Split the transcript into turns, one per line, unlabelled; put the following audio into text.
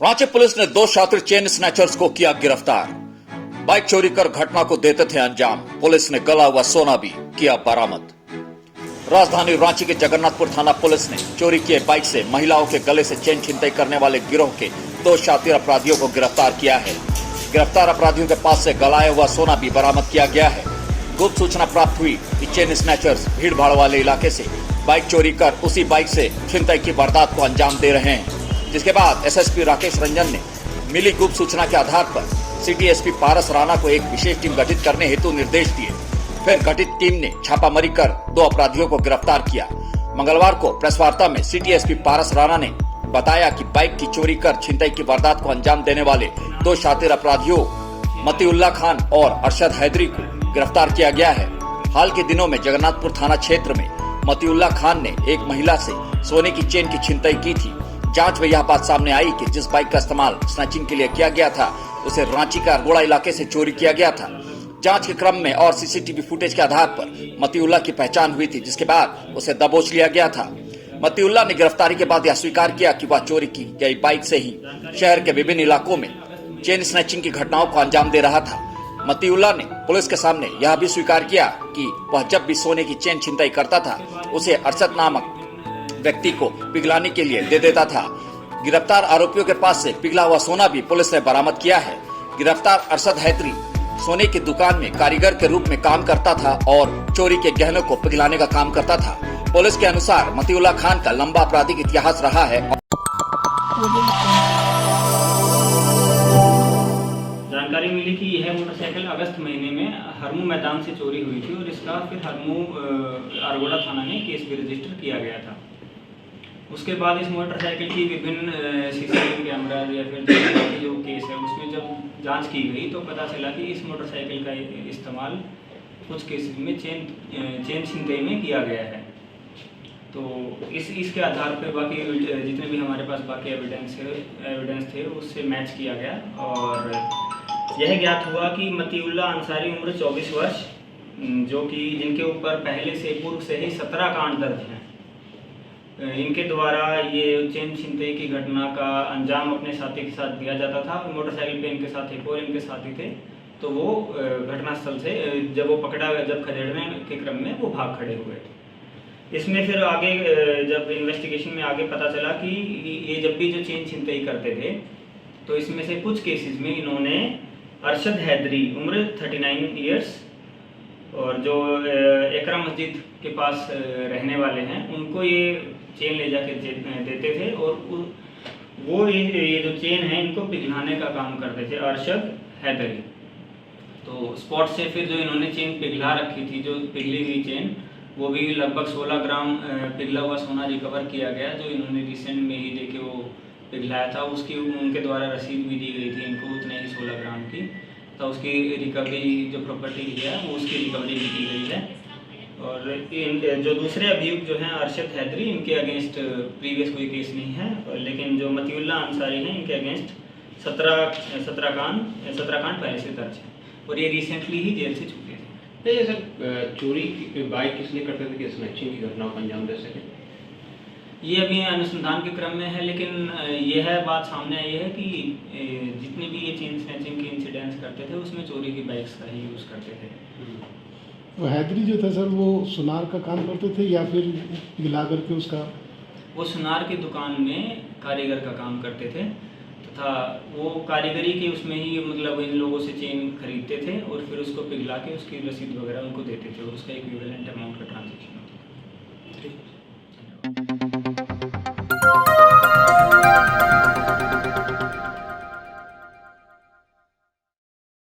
Ranchi police ने 2 शातिर chain snatchers को किया गिरफ्तार। बाइक चोरी कर घटना को देते थे अंजाम। पुलिस ने गला हुआ सोना भी किया बरामद। राजधानी रांची के जगन्नाथपुर थाना पुलिस ने चोरी किए बाइक से महिलाओं के गले से चेन छिनतई करने वाले गिरोह के 2 शातिर अपराधियों को गिरफ्तार किया है। गिरफ्तार अपराधियों के पास से गलाया हुआ सोना भी बरामद किया गया है। गुप्त सूचना प्राप्त हुई कि चेन स्नैचर्स भीड़ भाड़ वाले इलाके से बाइक चोरी कर उसी बाइक से छिनतई की वारदात को अंजाम दे रहे हैं, जिसके बाद एसएसपी राकेश रंजन ने मिली गुप्त सूचना के आधार पर सिटी एसपी पारस राणा को एक विशेष टीम गठित करने हेतु निर्देश दिए। फिर गठित टीम ने छापामारी कर 2 अपराधियों को गिरफ्तार किया। मंगलवार को प्रेस वार्ता में सिटी एसपी पारस राणा ने बताया कि बाइक की चोरी कर छिनतई की वारदात को अंजाम देने वाले 2 शातिर अपराधियों मतीउल्लाह खान और अरशद हैदरी को गिरफ्तार किया गया है। हाल के दिनों में जगन्नाथपुर थाना क्षेत्र में मतीउल्लाह खान ने एक महिला से सोने की चेन की छिनतई की थी। जांच में यह बात सामने आई कि जिस बाइक का इस्तेमाल स्नैचिंग के लिए किया गया था उसे रांची का अरगोड़ा इलाके से चोरी किया गया था। जांच के क्रम में और सीसीटीवी फुटेज के आधार पर मतीउल्लाह की पहचान हुई थी, जिसके बाद उसे दबोच लिया गया था। मतीउल्लाह ने गिरफ्तारी के बाद यह स्वीकार किया कि वह चोरी की गई बाइक से ही शहर के विभिन्न इलाकों में चेन स्नैचिंग की घटनाओं को अंजाम दे रहा था। मतीउल्लाह ने पुलिस के सामने यह भी स्वीकार किया कि वह जब भी सोने की चेन छिनतई करता था उसे अरशद नामक व्यक्ति को पिघलाने के लिए दे देता था। गिरफ्तार आरोपियों के पास से पिघला हुआ सोना भी पुलिस ने बरामद किया है। गिरफ्तार अरशद हैदरी सोने की दुकान में कारीगर के रूप में काम करता था और चोरी के गहनों को पिघलाने का काम करता था। पुलिस के अनुसार मतीउल्लाह खान का लंबा आपराधिक इतिहास रहा है।
जानकारी मिली कि यह मोटरसाइकिल अगस्त महीने में हरमू मैदान से चोरी हुई थी और इसका फिर हरमू अरगोड़ा थाना में केस भी रजिस्टर किया गया था। उसके बाद इस मोटरसाइकिल की विभिन्न सीसीटीवी कैमरा या फिर जो केस है उसमें जब जांच की गई तो पता चला कि इस मोटरसाइकिल का इस्तेमाल कुछ केसेस में चेन छिनतई में किया गया है। तो इसके आधार पर बाकी जितने भी हमारे पास बाकी एविडेंस थे उससे मैच किया गया और यह ज्ञात हुआ कि मतीउल्लाह अंसारी उम्र 24 वर्ष जो कि जिनके ऊपर पहले से पूर्व से ही 17 कांड दर्ज हैं, इनके द्वारा ये चेन छिनतई की घटना का अंजाम अपने साथी के साथ दिया जाता था। मोटरसाइकिल पे इनके साथ एक और इनके साथी थे, तो वो घटनास्थल से जब वो पकड़ा गया, जब खदेड़ने के क्रम में वो भाग खड़े हुए। इसमें फिर आगे जब इन्वेस्टिगेशन में आगे पता चला कि ये जब भी जो चेन छिनतई करते थे तो इसमें से कुछ केसेस में इन्होंने अरशद हैदरी उम्र 39 ईयर्स और जो एकरा मस्जिद के पास रहने वाले हैं उनको ये चेन ले जाके देते थे और वो ये जो चेन है इनको पिघलाने का काम करते थे अरशद हैदरी। तो स्पॉट से फिर जो इन्होंने चेन पिघला रखी थी, जो पिघली हुई चेन, वो भी लगभग 16 ग्राम पिघला हुआ सोना रिकवर किया गया, जो इन्होंने रिसेंट में ही देके वो पिघलाया था। उसकी उनके द्वारा रसीद भी दी गई थी इनको उतने ही 16 ग्राम की। तो उसकी रिकवरी जो प्रॉपर्टी है वो उसकी रिकवरी भी की गई है। और इन जो दूसरे अभियुक्त जो हैं अरशद हैदरी, इनके अगेंस्ट प्रीवियस कोई केस नहीं है, लेकिन जो मतीउल्लाह अंसारी हैं इनके अगेंस्ट 17 कांड पहले से दर्ज है और ये रिसेंटली ही जेल से छूटे थे।
तो ये सर चोरी की बाइक इसलिए करते थे कि स्नैचिंग की घटनाओं को अंजाम दे सके?
ये अभी अनुसंधान के क्रम में है, लेकिन यह बात सामने आई है कि जितने भी ये चेन स्नैचिंग के इंसिडेंट्स करते थे उसमें चोरी की बाइक्स का ही यूज़ करते थे।
तो हैदरी जो था सर वो सुनार का काम करते थे या फिर पिघला करके उसका?
वो सुनार की दुकान में कारीगर का काम करते थे तथा वो कारीगरी के उसमें ही मतलब इन लोगों से चेन खरीदते थे और फिर उसको पिघला के उसकी रसीद वगैरह उनको देते थे और उसका इक्विवेलेंट अमाउंट का ट्रांसफर